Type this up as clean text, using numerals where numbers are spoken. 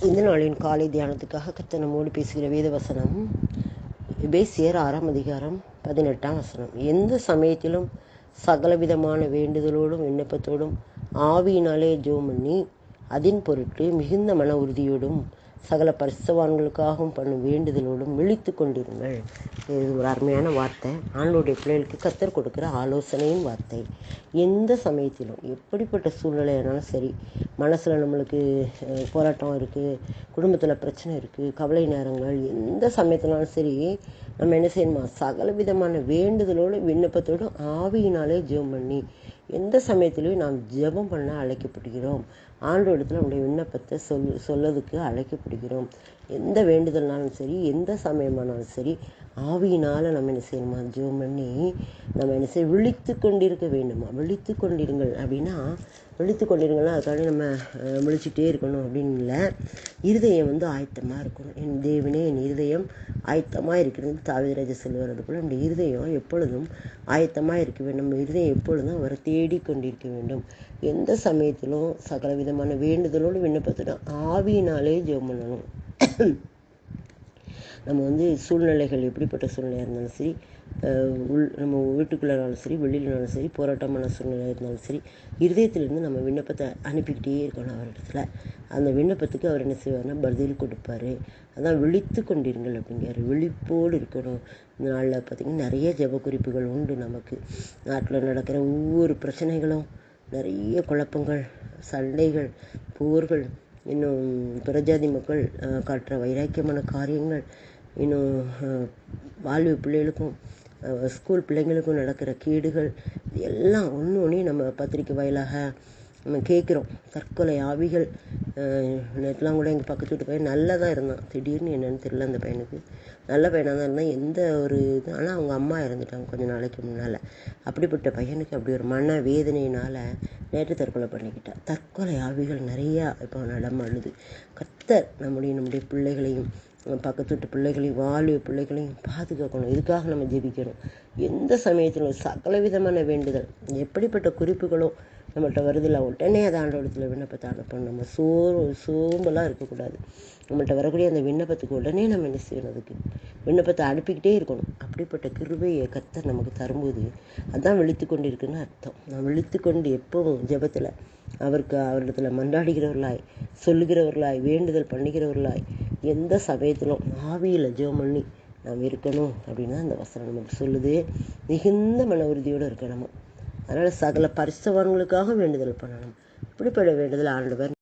இந்த நாளின் காலை தியானத்துக்காக கர்த்தர் நம்மோடு பேசுகிற வேத வசனம் எபேசியர் 6:18 எந்த சமயத்திலும் சகலவிதமான வேண்டுதலோடும் விண்ணப்பத்தோடும் ஆவியினாலே ஜெபம் பண்ணி அதின் பொருட்டு மிகுந்த மன உறுதியோடும் சகல பரிசுத்தவான்களுக்காகவும் பண்ணும் வேண்டுதலோடும் விழித்து கொண்டிருங்கள். இது ஒரு அருமையான வார்த்தை. ஆண்டவருடைய பிள்ளைகளுக்கு கர்த்தர் கொடுக்குற ஆலோசனையின் வார்த்தை. எந்த சமயத்திலும் எப்படிப்பட்ட சூழ்நிலையானாலும் சரி, மனசில் நம்மளுக்கு போராட்டம் இருக்குது, குடும்பத்தில் பிரச்சனை இருக்குது, கவலை நேரங்கள், எந்த சமயத்தினாலும் சரி நம்ம என்ன செய்யணுமா, சகல விதமான வேண்டுதலோடு விண்ணப்பத்தோடு ஆவியினாலே ஜெபம் பண்ணி எந்த சமயத்திலையும் நாம் ஜெபம் பண்ண அழைக்கப்படுகிறோம். ஆண்டவரிடத்தில் நம்முடைய விண்ணப்பத்தை சொல்லதுக்கு அழைக்கப்படுகிறோம். எந்த வேண்டுதல்னாலும் சரி, எந்த சமயமானாலும் சரி, ஆவியினால் நம்ம என்ன செய்யணுமா, ஜெபம் பண்ணி நம்ம என்ன செய்ய விழித்து கொண்டிருக்க வேண்டுமா. விழித்து கொண்டிருங்கள் அப்படின்னா, விழித்து கொண்டிருங்கன்னா அதுக்காக நம்ம விழிச்சுட்டே இருக்கணும் அப்படின்னு இல்லை. இருதயம் ஆயத்தமாக இருக்கணும். என் தேவனே, என் இருதயம் ஆயத்தமாக இருக்கிறது தாவீது சொல்லுவார். அது போல் நம்முடைய இருதயம் எப்பொழுதும் ஆயத்தமாக இருக்க வேண்டும். நம்ம இருதயம் எப்பொழுதும் அவரை தேடிக்கொண்டிருக்க வேண்டும். எந்த சமயத்திலும் சகல விதமான வேண்டுதலோடு விண்ணப்பத்திடும் ஆவியினாலே ஜெபம் பண்ணணும். நம்ம சூழ்நிலைகள் எப்படிப்பட்ட சூழ்நிலையாக இருந்தாலும் சரி, நம்ம வீட்டுக்குள்ளனாலும் சரி, வெளியிலனாலும் சரி, போராட்டமான சூழ்நிலையாக இருந்தாலும் சரி, இருதயத்திலிருந்து நம்ம விண்ணப்பத்தை அனுப்பிக்கிட்டே இருக்கணும் அவரிடத்துல. அந்த விண்ணப்பத்துக்கு அவர் என்ன செய்வார்னா பதில் கொடுப்பார். அதான் விழித்து கொண்டிருங்கள் அப்படிங்கிறார். விழிப்போடு இருக்கணும். இந்த நாளில் பார்த்திங்கன்னா நிறைய ஜெப குறிப்புகள் உண்டு. நமக்கு நாட்டில் நடக்கிற ஒவ்வொரு பிரச்சனைகளும், நிறைய குழப்பங்கள், சண்டைகள், போர்கள், இன்னும் பிரஜாதி மக்கள் காட்டுற வைராக்கியமான காரியங்கள், இன்னும் வாழ்வு பிள்ளைகளுக்கும் ஸ்கூல் பிள்ளைங்களுக்கும் நடக்கிற கேடுகள், எல்லாம் ஒன்றையும் நம்ம பத்திரிக்கை வாயிலாக நம்ம கேட்குறோம். தற்கொலை ஆவிகள். நேற்றுலாம் கூட எங்கள் பக்கத்து வீட்டு பையன் நல்லா தான் இருந்தான். திடீர்னு என்னென்னு தெரியல, அந்த பையனுக்கு நல்ல பையனாக தான் இருந்தான். எந்த ஒரு இது, ஆனால் அவங்க அம்மா இறந்துட்டாங்க கொஞ்சம் நாளைக்கு முன்னால். அப்படிப்பட்ட பையனுக்கு அப்படி ஒரு மன வேதனையினால் நேற்று தற்கொலை பண்ணிக்கிட்டான். தற்கொலை ஆவிகள் நிறையா இப்போ நடமாடுது. கர்த்தர் நம்முடைய பிள்ளைகளையும், பக்கத்து வீட்டு பிள்ளைகளையும், வாழ்வு பிள்ளைகளையும் பாதுகாக்கணும். இதுக்காக நம்ம ஜெபிக்கணும். எந்த சமயத்திலும் சகல விதமான வேண்டுதல், எப்படிப்பட்ட குறிப்புகளோ நம்மள்கிட்ட வருதில்ல, உடனே அதை ஆண்டவரிடத்தில் விண்ணப்பத்தை அனுப்பணும். நம்ம சோம்பலாக இருக்கக்கூடாது. நம்மள்கிட்ட வரக்கூடிய அந்த விண்ணப்பத்துக்கு உடனே நம்ம என்ன செய்யணும், அதுக்கு விண்ணப்பத்தை அனுப்பிக்கிட்டே இருக்கணும். அப்படிப்பட்ட கிருபையை கர்த்தர் நமக்கு தரும்போது அதுதான் விழித்து கொண்டு இருக்குன்னு அர்த்தம். நான் விழித்து கொண்டு எப்பவும் ஜெபத்தில் அவரிடத்தில் மன்றாடுகிறவர்களாய், சொல்லுகிறவர்களாய், வேண்டுதல் பண்ணுகிறவர்களாய், எந்த சமயத்திலும் ஆவியில் ஜெபம் பண்ணி நாம் இருக்கணும் அப்படின்னா அந்த வசனம் நமக்கு சொல்லுது. மிகுந்த மன உறுதியோடு இருக்கணும். அதனால் சகல பரிசுத்தவான்களுக்காக வேண்டுதல் பண்ணணும். இப்படிப்பட்ட வேண்டுதல் ஆண்டவர்